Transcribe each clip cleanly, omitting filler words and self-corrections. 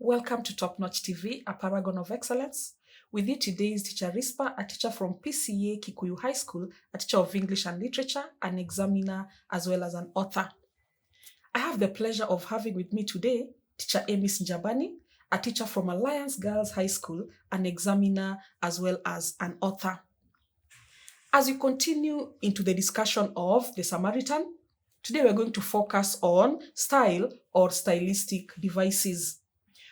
Welcome to Top Notch TV, a paragon of excellence. With you today is Tr.Risper, a teacher from PCEA KIKUYU High School, a teacher of English and Literature, an examiner, as well as an author. I have the pleasure of having with me today teacher Emis Njabani, a teacher from Alliance Girls High School, an examiner, as well as an author. As we continue into the discussion of the Samaritan, today we're going to focus on style or stylistic devices.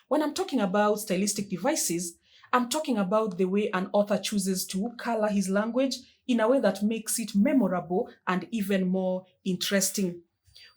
When I'm talking about stylistic devices, I'm talking about the way an author chooses to color his language in a way that makes it memorable and even more interesting.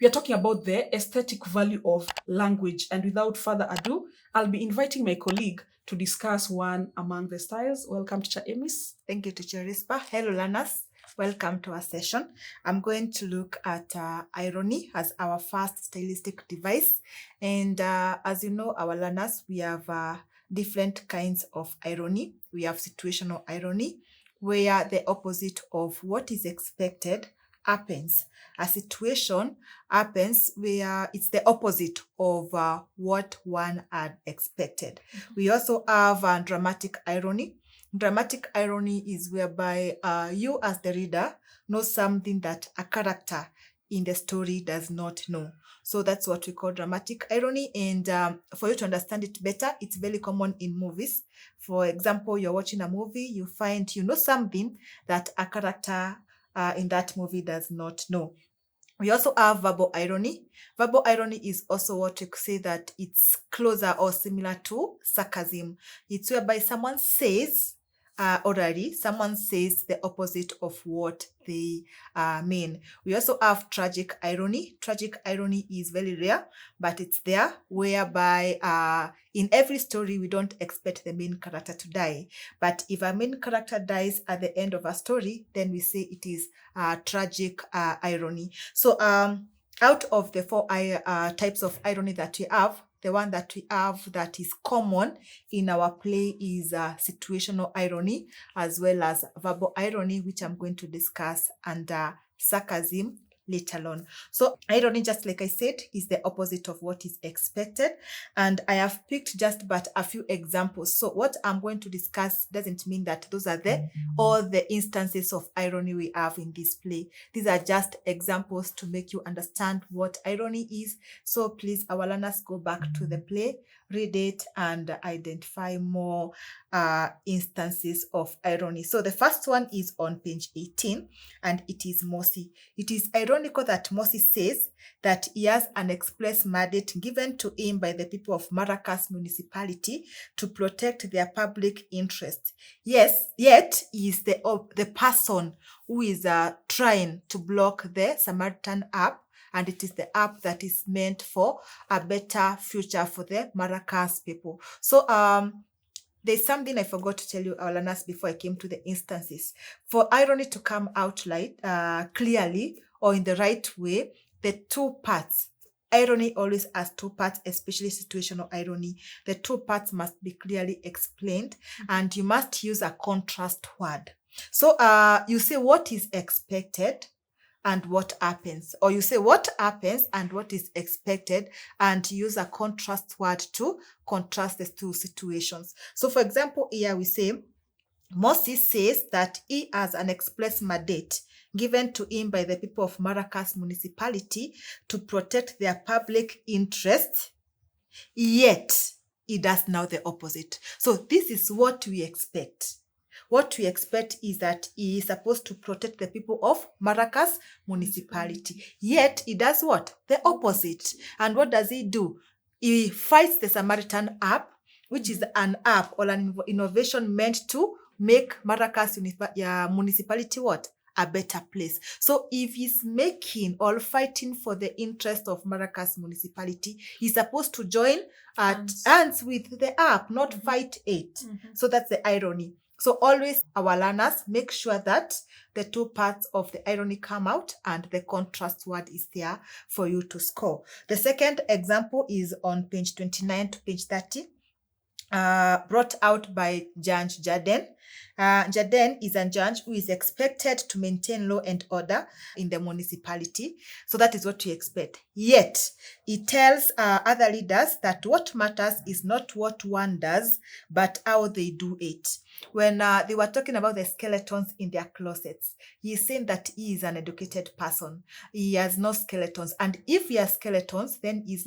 We are talking about the aesthetic value of language. And without further ado, I'll be inviting my colleague to discuss one among the styles. Welcome, Teacher Emis. Thank you, Tr.Risper. Hello, learners. Welcome to our session. I'm going to look at irony as our first stylistic device. And as you know, our learners, we have different kinds of irony. We have situational irony, where the opposite of what is expected happens. A situation happens where it's the opposite of what one had expected. We also have dramatic irony. Dramatic irony is whereby you as the reader know something that a character in the story does not know. So that's what we call dramatic irony. And for you to understand it better, it's very common in movies. For example, you're watching a movie, you find you know something that a character in that movie does not know. We also have verbal irony. Verbal irony is also what we say that it's closer or similar to sarcasm. It's whereby someone says orally, someone says the opposite of what they mean. We also have tragic irony. Tragic irony is very rare, but it's there, whereby in every story, we don't expect the main character to die. But if a main character dies at the end of a story, then we say it is tragic irony. So out of the four types of irony that we have, the one that we have that is common in our play is situational irony, as well as verbal irony, which I'm going to discuss, and sarcasm later on. So irony, just like I said, is the opposite of what is expected. And I have picked just but a few examples. So what I'm going to discuss doesn't mean that those are all the instances of irony we have in this play. These are just examples to make you understand what irony is. So please, our learners, go back to the play, read it, and identify more instances of irony. So the first one is on page 18, and it is Mosi. It is ironical that Mosi says that he has an express mandate given to him by the people of Maracas municipality to protect their public interest. Yes, yet he is the person who is trying to block the Samaritan app, and it is the app that is meant for a better future for the Maracas people. So there's something I forgot to tell you, our learners, before I came to the instances. For irony to come out clearly or in the right way, the two parts. Irony always has two parts, especially situational irony. The two parts must be clearly explained, and you must use a contrast word. So you say what is expected and what happens, or you say what happens and what is expected, and use a contrast word to contrast the two situations. So for example, here we say Moses says that he has an express mandate given to him by the people of Maracas municipality to protect their public interests, yet he does now the opposite. So this is what we expect. What we expect is that he is supposed to protect the people of Maracas municipality. Yet he does what? The opposite. And what does he do? He fights the Samaritan app, which is an app or an innovation meant to make Maracas municipality what? A better place. So if he's making or fighting for the interest of Maracas municipality, he's supposed to join hands with the app, not fight it. So that's the irony. So always, our learners, make sure that the two parts of the irony come out and the contrast word is there for you to score. The second example is on page 29 to page 30, brought out by Jan Jaden. Jaden is a judge who is expected to maintain law and order in the municipality. So that is what we expect. Yet, he tells other leaders that what matters is not what one does, but how they do it. When they were talking about the skeletons in their closets, he is saying that he is an educated person. He has no skeletons. And if he has skeletons, then they're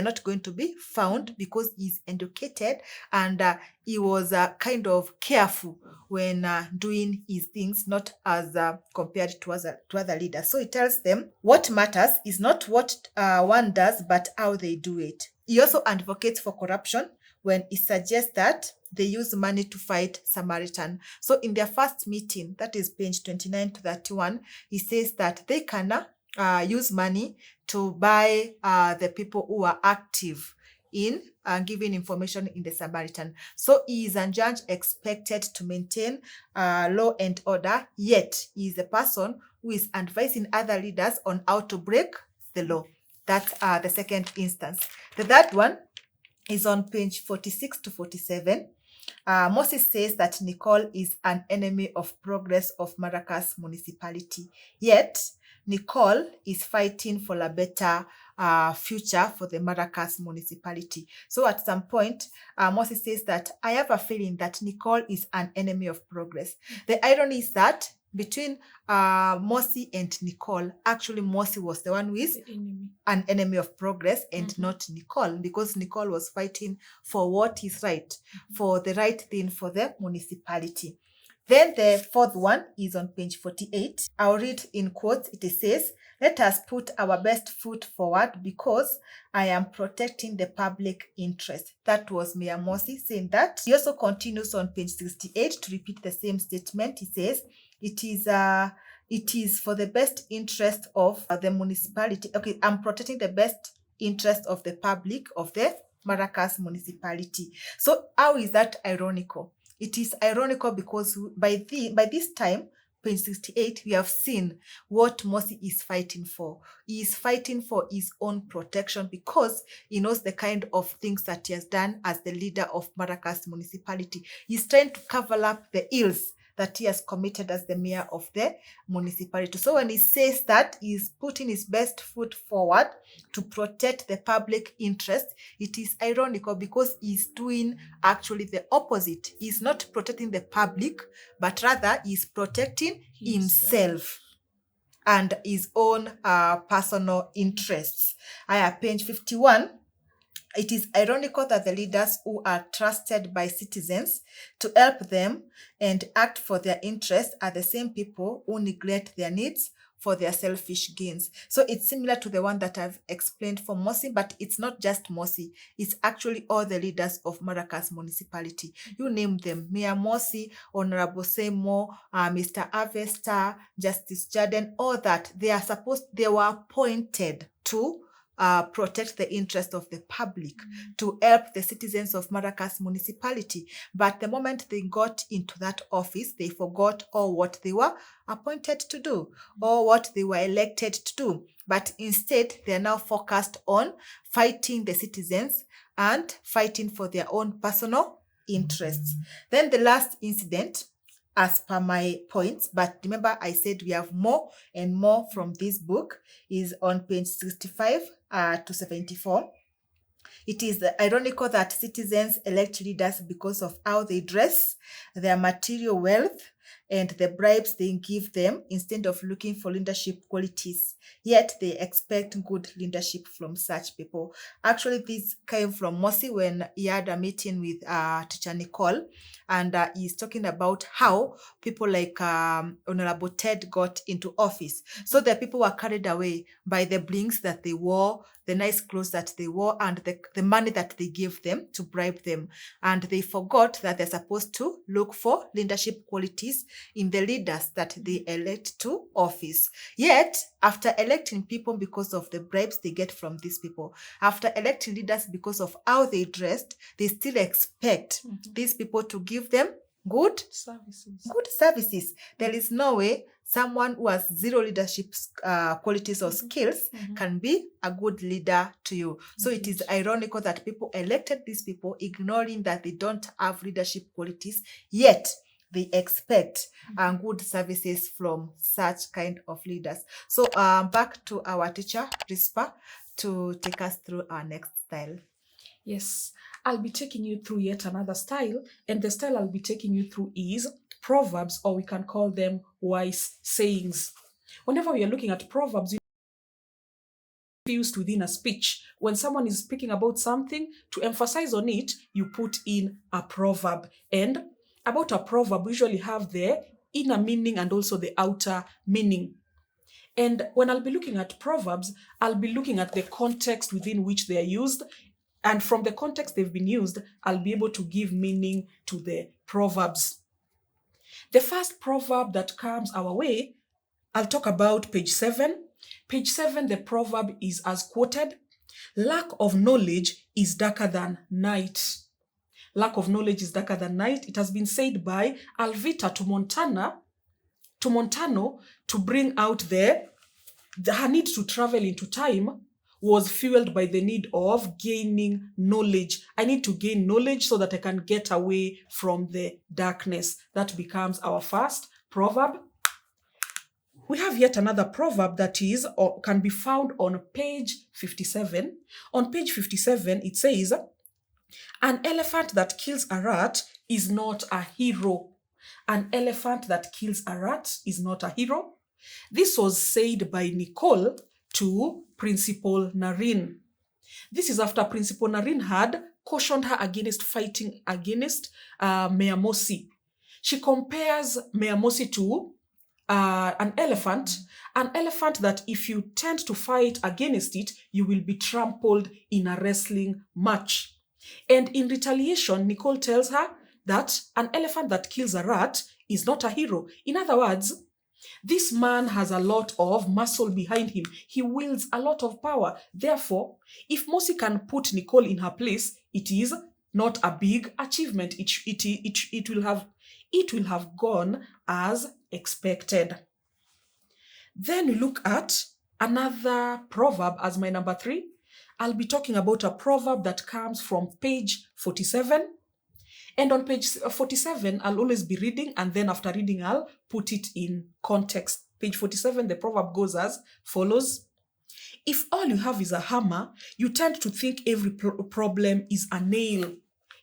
not going to be found because he's educated and he was kind of careful when doing his things, not as compared to other leaders. So he tells them what matters is not what one does, but how they do it. He also advocates for corruption when he suggests that they use money to fight Samaritan. So in their first meeting, that is page 29 to 31, he says that they can use money to buy the people who are active in giving information in the Samaritan. So he is a judge expected to maintain law and order, yet he is a person who is advising other leaders on how to break the law. That's the second instance. The third one is on page 46 to 47. Moses says that Nicole is an enemy of progress of Maracas municipality. Yet, Nicole is fighting for a better future for the Maracas municipality. So at some point, Moses says that I have a feeling that Nicole is an enemy of progress. The irony is that between Mosi and Nicole, actually Mosi was the one who is an enemy of progress and not Nicole, because Nicole was fighting for what is right, for the right thing for the municipality. Then the fourth one is on page 48. I'll read in quotes. It says, "Let us put our best foot forward because I am protecting the public interest." That was Mayor Mosi saying that. He also continues on page 68 to repeat the same statement. He says, it is for the best interest of the municipality. Okay, I'm protecting the best interest of the public of the Maracas municipality. So how is that ironical? It is ironical because by this time, page 68, we have seen what Mosi is fighting for. He is fighting for his own protection because he knows the kind of things that he has done as the leader of Maracas municipality. He's trying to cover up the ills that he has committed as the mayor of the municipality. So when he says that he's putting his best foot forward to protect the public interest, it is ironical because he's doing actually the opposite. He's not protecting the public, but rather he's protecting himself and his own personal interests. Page 51. It is ironical that the leaders who are trusted by citizens to help them and act for their interests are the same people who neglect their needs for their selfish gains. So it's similar to the one that I've explained for Mosi, but it's not just Mosi. It's actually all the leaders of Maracas municipality. You name them, Mayor Mosi, Honorable Seymour, Mr. Avesta, Justice Jaden, all that. They were appointed to protect the interest of the public, to help the citizens of Maracas municipality. But the moment they got into that office, they forgot all what they were appointed to do or what they were elected to do. But instead, they are now focused on fighting the citizens and fighting for their own personal interests. Then the last incident, as per my points, but remember I said we have more and more from this book, is on page 65 to 74. It is ironical that citizens elect leaders because of how they dress, their material wealth, and the bribes they give them instead of looking for leadership qualities. Yet they expect good leadership from such people. Actually, this came from Mosi when he had a meeting with teacher Nicole, and he's talking about how people like Honorable Ted got into office. So the people were carried away by the blings that they wore, the nice clothes that they wore, and the money that they gave them to bribe them. And they forgot that they're supposed to look for leadership qualities in the leaders that they elect to office. Yet, after electing people because of the bribes they get from these people, after electing leaders because of how they dressed, they still expect these people to give them good Services. good services. There is no way someone who has zero leadership qualities or skills can be a good leader to you. So it is ironical that people elected these people ignoring that they don't have leadership qualities, yet they expect good services from such kind of leaders. So back to our teacher, Risper, to take us through our next style. Yes, I'll be taking you through yet another style, and the style I'll be taking you through is proverbs, or we can call them wise sayings. Whenever we are looking at proverbs, used within a speech. When someone is speaking about something, to emphasize on it, you put in a proverb. And about a proverb, we usually have the inner meaning and also the outer meaning. And when I'll be looking at proverbs, I'll be looking at the context within which they are used. And from the context they've been used, I'll be able to give meaning to the proverbs. The first proverb that comes our way, I'll talk about page 7. Page 7, the proverb is as quoted: lack of knowledge is darker than night. Lack of knowledge is darker than night. It has been said by Alvita to Montano to bring out her need to travel into time was fueled by the need of gaining knowledge. I need to gain knowledge so that I can get away from the darkness. That becomes our first proverb. We have yet another proverb that is or can be found on page 57. On page 57, it says, an elephant that kills a rat is not a hero. An elephant that kills a rat is not a hero. This was said by Nicole to Principal Narine. This is after Principal Narine had cautioned her against fighting against Mayor Mosi. She compares Mayor Mosi to an elephant that if you tend to fight against it, you will be trampled in a wrestling match. And in retaliation, Nicole tells her that an elephant that kills a rat is not a hero. In other words, this man has a lot of muscle behind him. He wields a lot of power. Therefore, if Mosi can put Nicole in her place, it is not a big achievement. It will have gone as expected. Then we look at another proverb as my number 3. I'll be talking about a proverb that comes from page 47. And on page 47, I'll always be reading, and then after reading, I'll put it in context. Page 47, the proverb goes as follows. If all you have is a hammer, you tend to think every problem is a nail.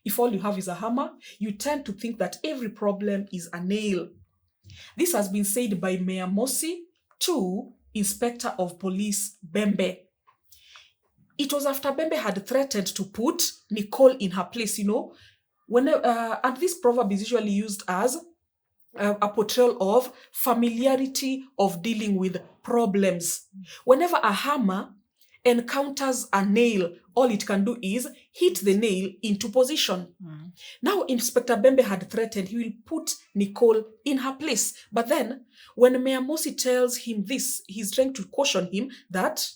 If all you have is a hammer, you tend to think that every problem is a nail. This has been said by Mayor Mosi to Inspector of Police Bembe. It was after Bembe had threatened to put Nicole in her place, and this proverb is usually used as a portrayal of familiarity of dealing with problems. Whenever a hammer encounters a nail, all it can do is hit the nail into position. Now, Inspector Bembe had threatened he will put Nicole in her place. But then, when Mayor Mosi tells him this, he's trying to caution him that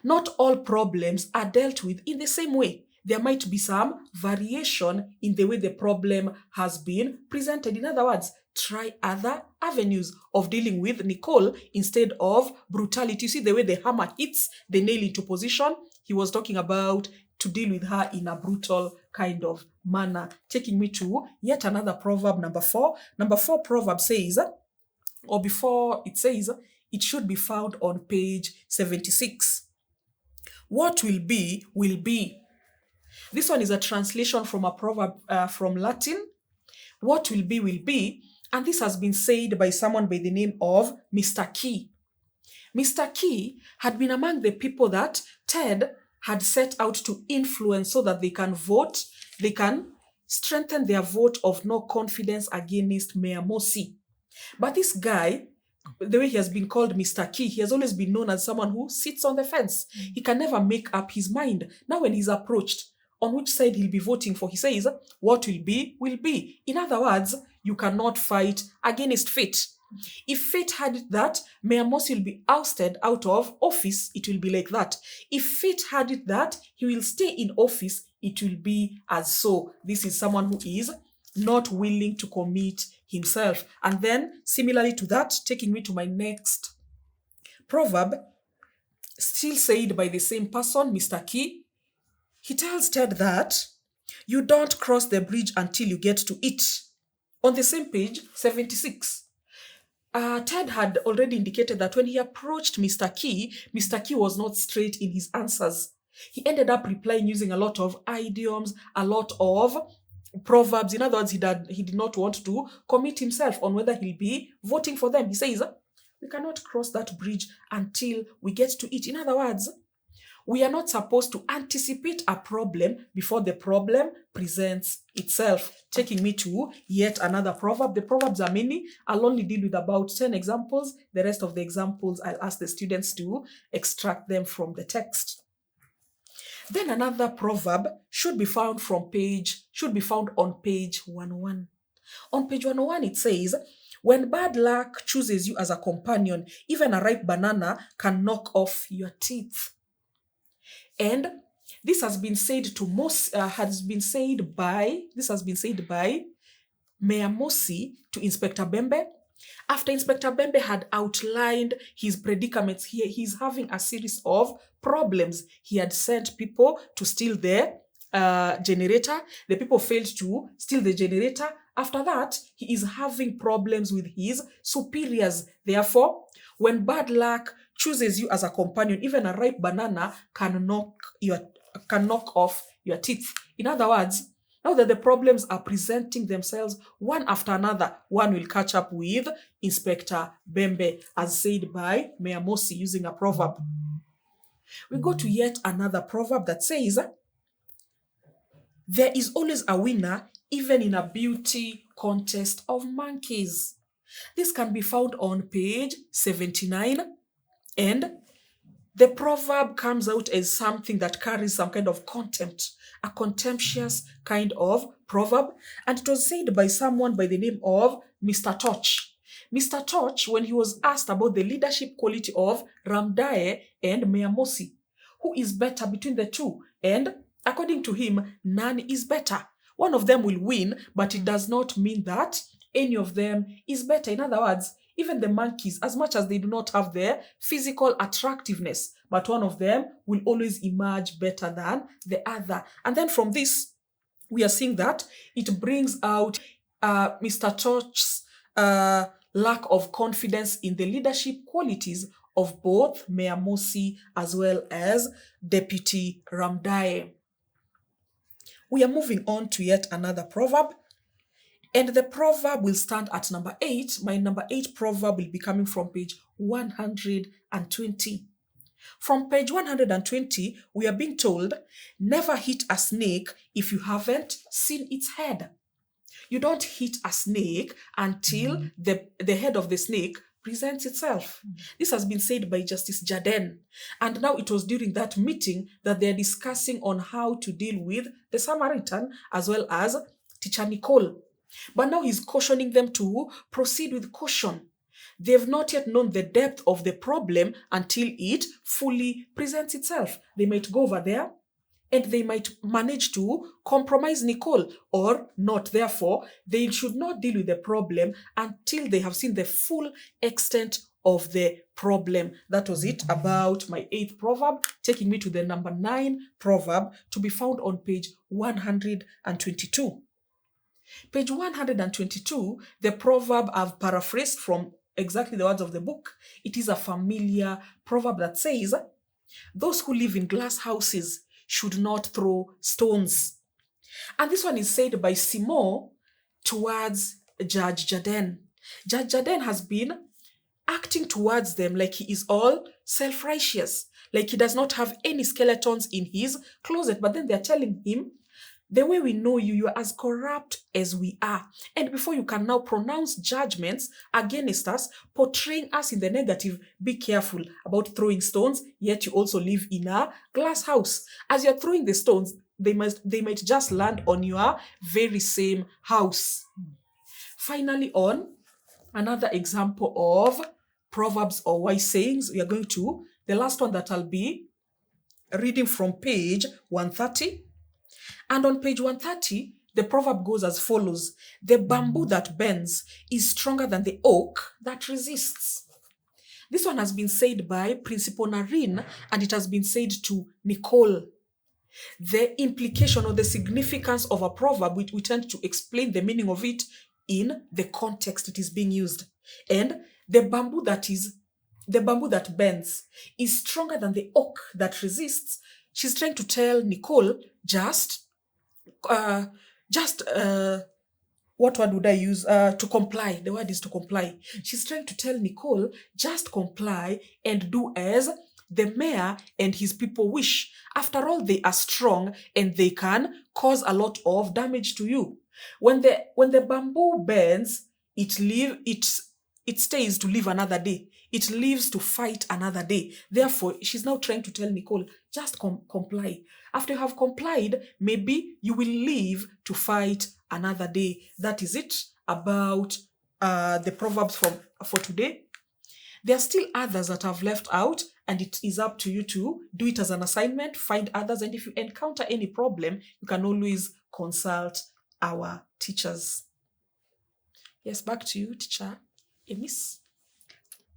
not all problems are dealt with in the same way. There might be some variation in the way the problem has been presented. In other words, try other avenues of dealing with Nicole instead of brutality. You see the way the hammer hits the nail into position? He was talking about to deal with her in a brutal kind of manner. Taking me to yet another proverb, number 4. Number 4 proverb says, or before it says, it should be found on page 76. What will be, will be. This one is a translation from a proverb from Latin. What will be, and this has been said by someone by the name of Mr. Key. Mr. Key had been among the people that Ted had set out to influence so that they can vote, they can strengthen their vote of no confidence against Mayor Mosi. But this guy, the way he has been called Mr. Key, he has always been known as someone who sits on the fence. He can never make up his mind. Now when he's approached on which side he'll be voting for, he says, what will be, will be. In other words, you cannot fight against fate. If fate had it that Mayor Mosi will be ousted out of office, it will be like that. If fate had it that he will stay in office, it will be as so. This is someone who is not willing to commit himself. And then, similarly to that, taking me to my next proverb, still said by the same person, Mr. Key, he tells Ted that you don't cross the bridge until you get to it. On the same page, 76. Ted had already indicated that when he approached Mr. Key was not straight in his answers. He ended up replying using a lot of idioms, a lot of proverbs. In other words, he did not want to commit himself on whether he'll be voting for them. He says, we cannot cross that bridge until we get to it. In other words, we are not supposed to anticipate a problem before the problem presents itself. Taking me to yet another proverb. The proverbs are many. I'll only deal with about 10 examples. The rest of the examples, I'll ask the students to extract them from the text. Then another proverb should be found on page 101. On page 101, it says, when bad luck chooses you as a companion, even a ripe banana can knock off your teeth. And this has been said by Mayor Mosi to Inspector Bembe. After Inspector Bembe had outlined his predicaments here, he's having a series of problems. He had sent people to steal the generator. The people failed to steal the generator. After that, he is having problems with his superiors. Therefore, when bad luck chooses you as a companion, even a ripe banana can knock off your teeth. In other words, now that the problems are presenting themselves one after another, one will catch up with Inspector Bembe, as said by Mayor Mosi using a proverb. We go to yet another proverb that says, there is always a winner, even in a beauty contest of monkeys. This can be found on page 79. And the proverb comes out as something that carries some kind of contempt, a contemptuous kind of proverb. And it was said by someone by the name of Mr. Toch. Mr. Toch, when he was asked about the leadership quality of Ramdae and Mayor Mosi, who is better between the two? And according to him, none is better. One of them will win, but it does not mean that any of them is better. In other words, even the monkeys, as much as they do not have their physical attractiveness, but one of them will always emerge better than the other. And then from this, we are seeing that it brings out Mr. Toch's lack of confidence in the leadership qualities of both Mayor Mosi as well as Deputy Ramdae. We are moving on to yet another proverb. And the proverb will stand at number 8. My number 8 proverb will be coming from page 120. From page 120, we are being told, never hit a snake if you haven't seen its head. You don't hit a snake until the head of the snake presents itself. This has been said by Justice Jaden. And now it was during that meeting that they're discussing on how to deal with the Samaritan as well as Teacher Nicole. But now he's cautioning them to proceed with caution. They've not yet known the depth of the problem until it fully presents itself. They might go over there and they might manage to compromise Nicole or not. Therefore, they should not deal with the problem until they have seen the full extent of the problem. That was it about my 8th proverb, taking me to the number 9 proverb to be found on page 122. Page 122, the proverb I've paraphrased from exactly the words of the book. It is a familiar proverb that says, those who live in glass houses should not throw stones. And this one is said by Simon towards Judge Jaden. Judge Jaden has been acting towards them like he is all self-righteous, like he does not have any skeletons in his closet. But then they're telling him, the way we know you, you are as corrupt as we are. And before you can now pronounce judgments against us, portraying us in the negative, be careful about throwing stones, yet you also live in a glass house. As you're throwing the stones, they might just land on your very same house. Finally, on another example of proverbs or wise sayings, we are going to the last one that I'll be reading from page 130. And on page 130, The proverb goes as follows: the bamboo that bends is stronger than the oak that resists. This one has been said by Principal Narine, and it has been said to Nicole. The implication or the significance of a proverb, we tend to explain the meaning of it in the context it is being used. And the bamboo that bends is stronger than the oak that resists. She's trying to tell Nicole, what word would I use? To comply. The word is to comply. She's trying to tell Nicole, just comply and do as the mayor and his people wish. After all, they are strong and they can cause a lot of damage to you. When the bamboo bends, it stays to live another day. It lives to fight another day. Therefore, she's now trying to tell Nicole, just comply. After you have complied, maybe you will live to fight another day. That is it about the proverbs for today. There are still others that I've left out, and it is up to you to do it as an assignment, find others, and if you encounter any problem, you can always consult our teachers. Yes, back to you, Teacher Emis.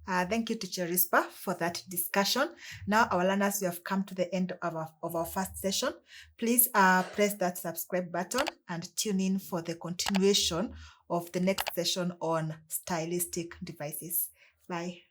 Thank you, Tr.Risper, for that discussion. Now, our learners, we have come to the end of our first session. Please press that subscribe button and tune in for the continuation of the next session on stylistic devices. Bye.